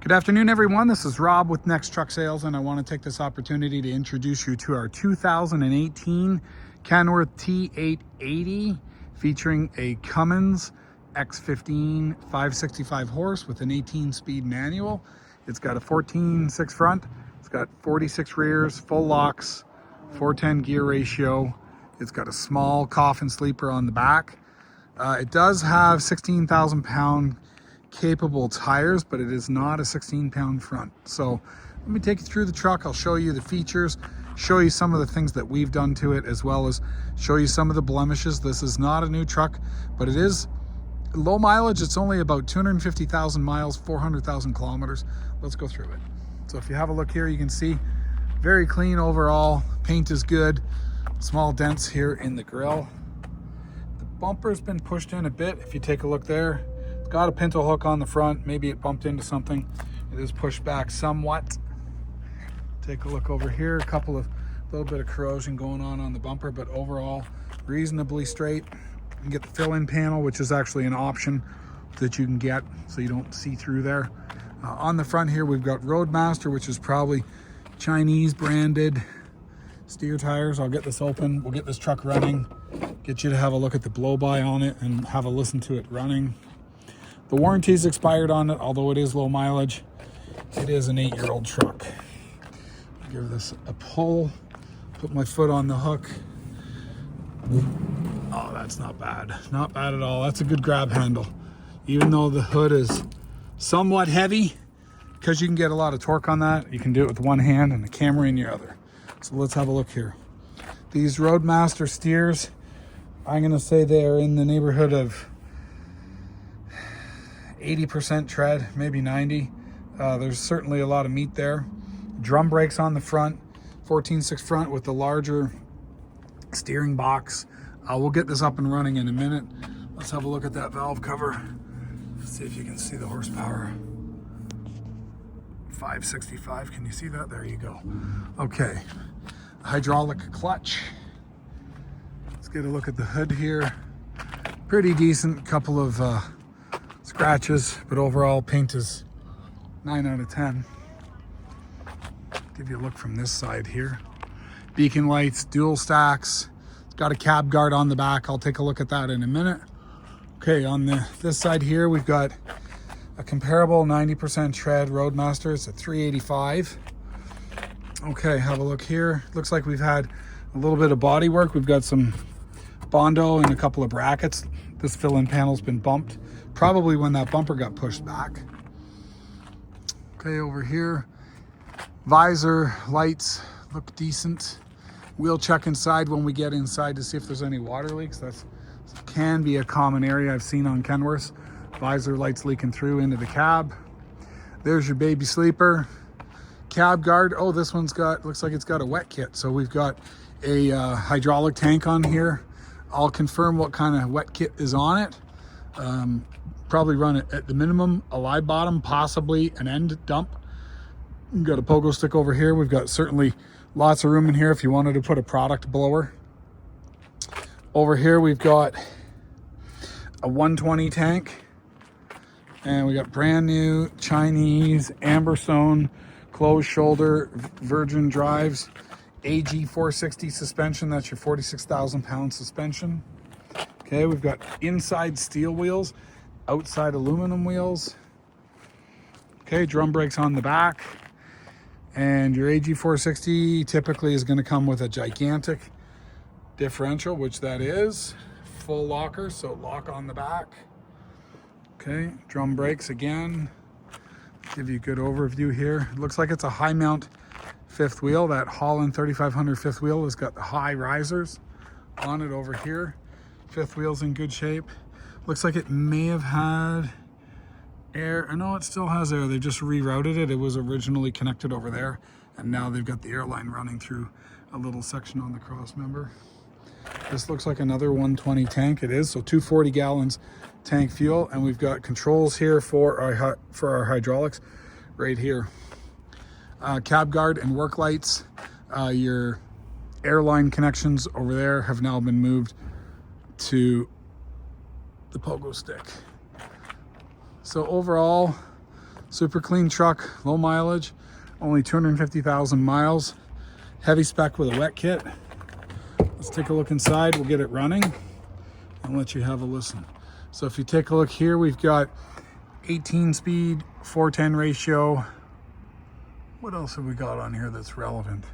Good afternoon, everyone. This is Rob with Next Truck Sales, and I want to take this opportunity to introduce you to our 2018 Kenworth T880 featuring a Cummins X15 565 horse with an 18-speed manual. It's got a 14.6 front, it's got 46 rears, full locks, 410 gear ratio. It's got a small coffin sleeper on the back. It does have 16,000 pound capable tires, but it is not a 16-pound front. So let me take you through the truck. I'll show you the features, show you some of the things that we've done to it, as well as show you some of the blemishes. This is not a new truck, but it is low mileage. It's only about 250,000 miles, 400,000 kilometers. Let's go through it. So if you have a look here, you can see very clean overall. Paint is good. Small dents here in the grille. The bumper's been pushed in a bit. If you take a look there, got a pinto hook on the front. Maybe it bumped into something. It is pushed back somewhat. Take a look over here. A little bit of corrosion going on the bumper, but overall reasonably straight. You can get the fill-in panel, which is actually an option that you can get so you don't see through there. On the front here, we've got Roadmaster, which is probably Chinese branded steer tires. I'll get this open. We'll get this truck running. Get you to have a look at the blow-by on it and have a listen to it running. The warranty's expired on it, although it is low mileage. It is an 8-year-old truck. Give this a pull, put my foot on the hook. Oh, that's not bad. Not bad at all. That's a good grab handle. Even though the hood is somewhat heavy, because you can get a lot of torque on that, you can do it with one hand and the camera in your other. So let's have a look here. These Roadmaster steers, I'm gonna say they are in the neighborhood of 80% tread, maybe 90. There's certainly a lot of meat there. Drum brakes on the front, 14.6 front with the larger steering box. We'll get this up and running in a minute. Let's have a look at that valve cover. See if you can see the horsepower. 565, can you see that? There you go. Okay, hydraulic clutch. Let's get a look at the hood here. Pretty decent, couple of scratches, but overall paint is 9 out of 10. Give you a look from this side here. Beacon lights, dual stacks. It's got a cab guard on the back. I'll take a look at that in a minute. Okay, on this side here, we've got a comparable 90% tread Roadmaster. It's a 385. Okay, have a look here. Looks like we've had a little bit of body work. We've got some Bondo and a couple of brackets. This fill-in panel's been bumped, probably when that bumper got pushed back. Okay, over here, visor, lights look decent. We'll check inside when we get inside to see if there's any water leaks. That can be a common area I've seen on Kenworths. Visor lights leaking through into the cab. There's your baby sleeper. Cab guard. Oh, this one's looks like it's got a wet kit. So we've got a hydraulic tank on here. I'll confirm what kind of wet kit is on it. Probably run it at the minimum, a live bottom, possibly an end dump. We've got a pogo stick over here. We've got certainly lots of room in here if you wanted to put a product blower. Over here we've got a 120 tank, and we got brand new Chinese Amberstone closed shoulder Virgin drives AG 460 suspension. That's your 46,000 pound suspension. Okay, we've got inside steel wheels, outside aluminum wheels. Okay, drum brakes on the back. And your AG 460 typically is going to come with a gigantic differential, which that is. Full locker, so lock on the back. Okay, drum brakes again. Give you a good overview here. It looks like it's a high mount fifth wheel. That Holland 3500 fifth wheel has got the high risers on it over here. Fifth wheel's in good shape. Looks like it may have had air. No, it still has air. They just rerouted it. It was originally connected over there, and now they've got the air line running through a little section on the cross member. This looks like another 120 tank. It is, so 240 gallons tank fuel, and we've got controls here for our hydraulics right here. Cab guard and work lights. Your airline connections over there have now been moved to the pogo stick. So overall, Super clean truck, low mileage, only 250,000 miles. Heavy spec with a wet kit. Let's take a look inside. We'll get it running and let you have a listen. So if you take a look here, we've got 18 speed, 410 ratio. What else have we got on here that's relevant?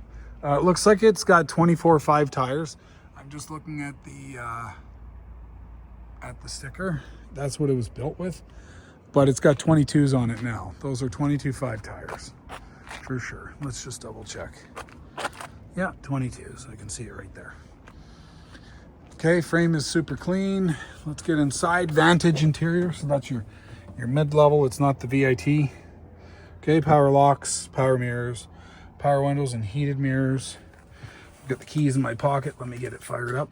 It looks like it's got 24/5 tires. I'm just looking at the sticker. That's what it was built with, but it's got 22s on it now. Those are 22/5 tires for sure. Let's just double check. Yeah, 22s. I can see it right there. Okay, frame is super clean. Let's get inside. Vantage Interior, so that's your mid-level. It's not the VIT. Okay, power locks, power mirrors, power windows, and heated mirrors. I've got the keys in my pocket. Let me get it fired up.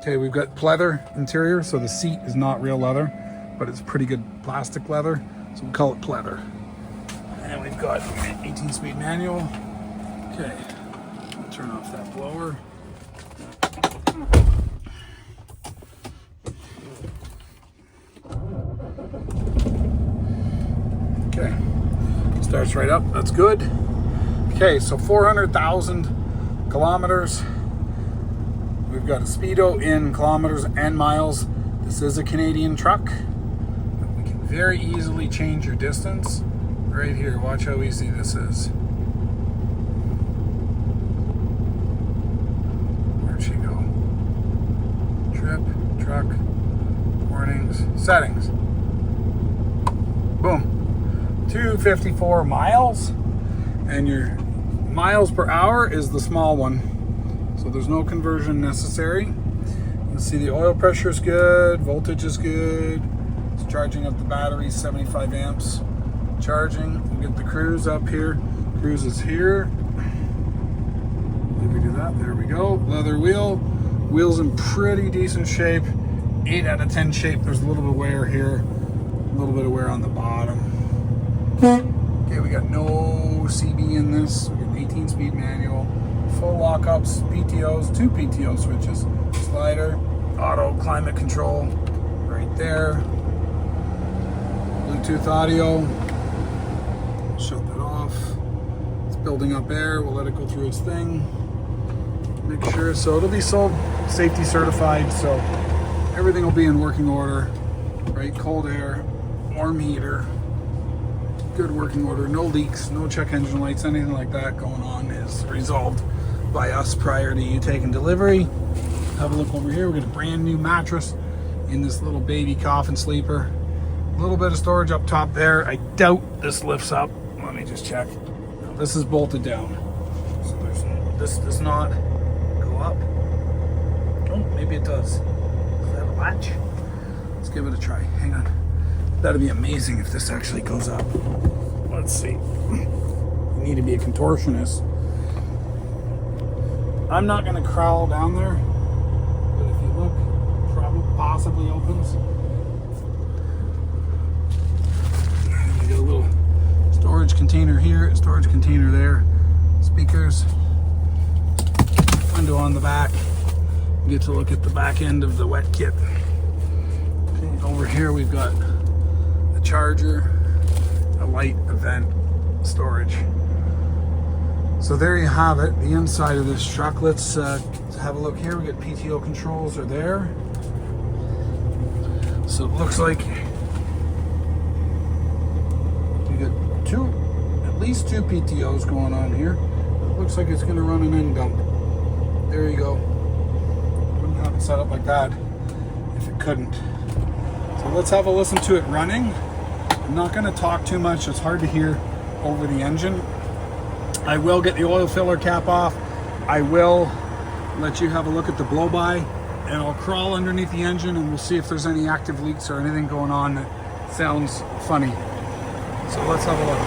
Okay, we've got pleather interior, so the seat is not real leather, but it's pretty good plastic leather, so we call it pleather. And we've got 18-speed manual. Okay, I'll turn off that blower. Okay, starts right up, that's good. Okay, so 400,000 kilometers. We've got a speedo in kilometers and miles. This is a Canadian truck. We can very easily change your distance. Right here, watch how easy this is. Where'd she go? Trip, truck, warnings, settings. Boom. 254 miles. And your miles per hour is the small one. So there's no conversion necessary. You can see the oil pressure is good, voltage is good. It's charging up the battery, 75 amps. Charging. We'll get the cruise up here. Cruise is here. Did we do that? There we go. Leather wheel. Wheels in pretty decent shape. 8 out of 10 shape. There's a little bit of wear here. A little bit of wear on the bottom. Okay, we got no CB in this. We got an 18-speed manual. Full lockups, PTOs, 2 PTO switches. Slider, auto climate control right there. Bluetooth audio. Shut that off. It's building up air. We'll let it go through its thing. Make sure. So it'll be sold safety certified. So everything will be in working order. Right? Cold air, warm heater. Good working order. No leaks, no check engine lights, anything like that going on is resolved by us prior to you taking delivery. Have a look over here. We got a brand new mattress in this little baby coffin sleeper. A little bit of storage up top there. I doubt this lifts up. Let me just check. No, this is bolted down. So this does not go up. Oh, maybe it does. Does that have a latch? Let's give it a try. Hang on. That'd be amazing if this actually goes up. Let's see. You need to be a contortionist. I'm not going to crawl down there, but if you look, probably possibly opens. We got a little storage container here, storage container there, speakers, window on the back. You get to look at the back end of the wet kit. Okay, over here we've got a charger, a light, a vent, storage. So there you have it, the inside of this truck. Let's have a look here. We got PTO controls are there. So it looks like we got at least two PTOs going on here. It looks like it's gonna run an end dump. There you go. Wouldn't have it set up like that if it couldn't. So let's have a listen to it running. I'm not gonna talk too much, it's hard to hear over the engine. I will get the oil filler cap off. I will let you have a look at the blow-by, and I'll crawl underneath the engine and we'll see if there's any active leaks or anything going on that sounds funny. So let's have a look.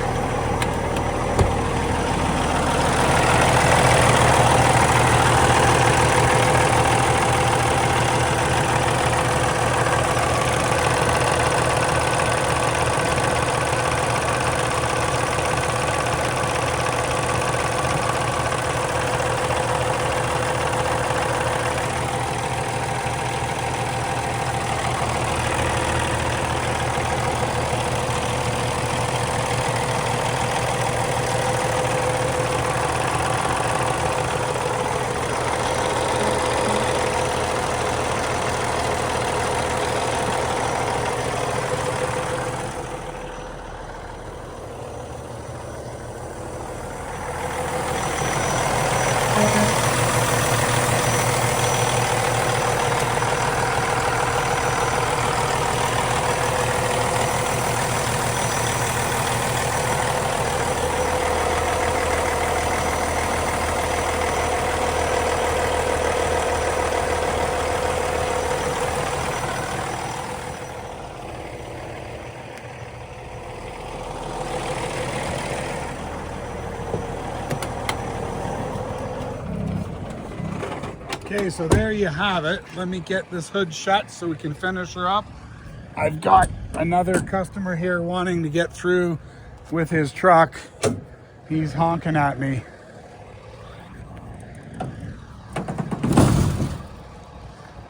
Okay, so there you have it. Let me get this hood shut so we can finish her up. I've got another customer here wanting to get through with his truck. He's honking at me.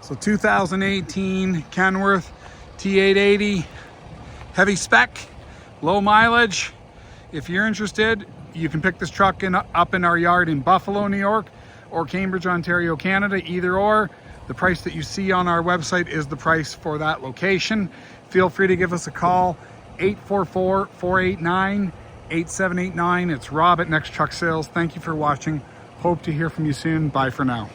So 2018 Kenworth T880, heavy spec, low mileage. If you're interested, you can pick this truck up in our yard in Buffalo, New York, or Cambridge, Ontario, Canada, either or. The price that you see on our website is the price for that location. Feel free to give us a call, 844-489-8789. It's Rob at Next Truck Sales. Thank you for watching. Hope to hear from you soon. Bye for now.